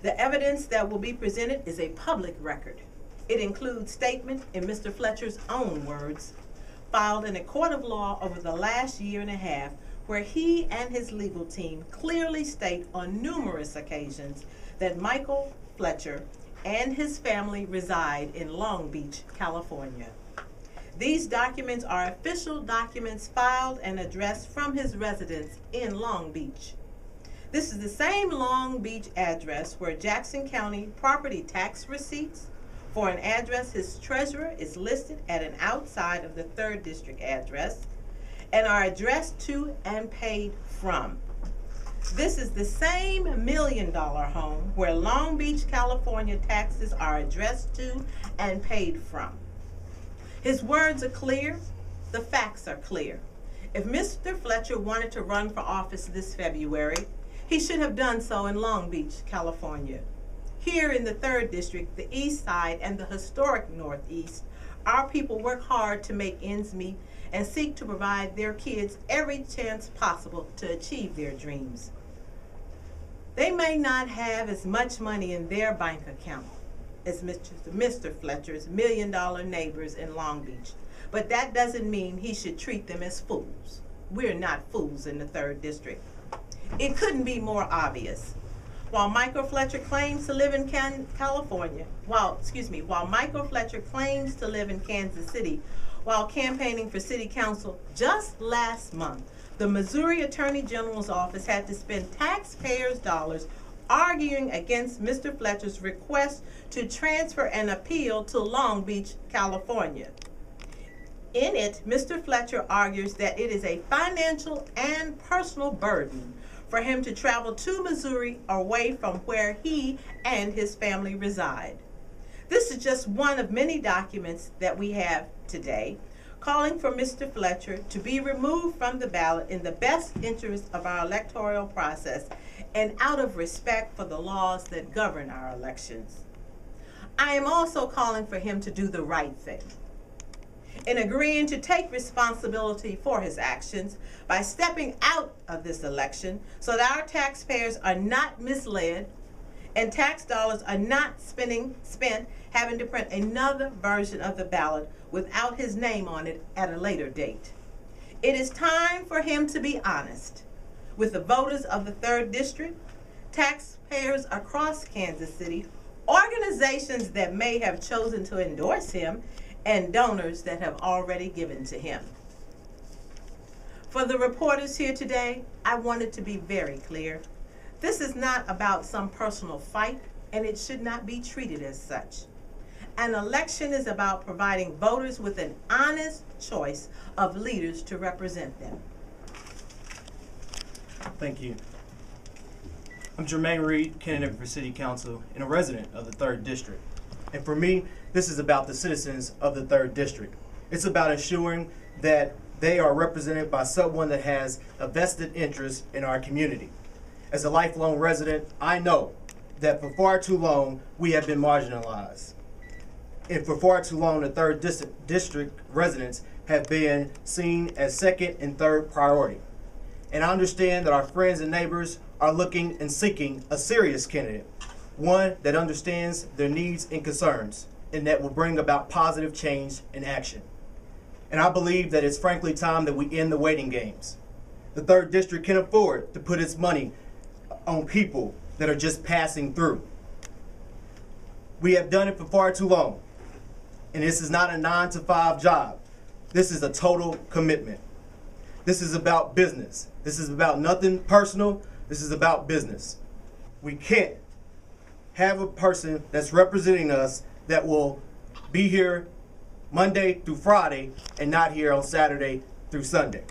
The evidence that will be presented is a public record. It includes statements in Mr. Fletcher's own words, filed in a court of law over the last year and a half, where he and his legal team clearly state on numerous occasions that Michael Fletcher and his family reside in Long Beach, California. These documents are official documents filed and addressed from his residence in Long Beach. This is the same Long Beach address where Jackson County property tax receipts for an address his treasurer is listed at an outside of the 3rd District address and are addressed to and paid from. This is the same $1 million home where Long Beach, California taxes are addressed to and paid from. His words are clear, the facts are clear. If Mr. Fletcher wanted to run for office this February, he should have done so in Long Beach, California. Here in the 3rd District, the East Side, and the historic Northeast, our people work hard to make ends meet and seek to provide their kids every chance possible to achieve their dreams. They may not have as much money in their bank account as Mr. Fletcher's $1 million neighbors in Long Beach, but that doesn't mean he should treat them as fools. We're not fools in the 3rd District. It couldn't be more obvious. While Michael Fletcher claims to live in while Michael Fletcher claims to live in Kansas City, while campaigning for city council just last month, the Missouri Attorney General's office had to spend taxpayers' dollars arguing against Mr. Fletcher's request to transfer an appeal to Long Beach, California. In it, Mr. Fletcher argues that it is a financial and personal burden for him to travel to Missouri away from where he and his family reside. This is just one of many documents that we have today calling for Mr. Fletcher to be removed from the ballot in the best interest of our electoral process and out of respect for the laws that govern our elections. I am also calling for him to do the right thing in agreeing to take responsibility for his actions by stepping out of this election so that our taxpayers are not misled and tax dollars are not spent having to print another version of the ballot without his name on it at a later date. It is time for him to be honest with the voters of the 3rd District, taxpayers across Kansas City, organizations that may have chosen to endorse him, and donors that have already given to him. For the reporters here today, I wanted to be very clear. This is not about some personal fight, and it should not be treated as such. An election is about providing voters with an honest choice of leaders to represent them. Thank you. I'm Jermaine Reed, candidate for City Council and a resident of the 3rd District. And for me, this is about the citizens of the 3rd District. It's about ensuring that they are represented by someone that has a vested interest in our community. As a lifelong resident, I know that for far too long, we have been marginalized. And for far too long, the 3rd District residents have been seen as 2nd and 3rd priority. And I understand that our friends and neighbors are looking and seeking a serious candidate, one that understands their needs and concerns, and that will bring about positive change and action. And I believe that it's frankly time that we end the waiting games. The 3rd District can afford to put its money on people that are just passing through. We have done it for far too long. And this is not a 9-to-5 job. This is a total commitment. This is about business. This is about nothing personal. This is about business. We can't have a person that's representing us that will be here Monday through Friday and not here on Saturday through Sunday.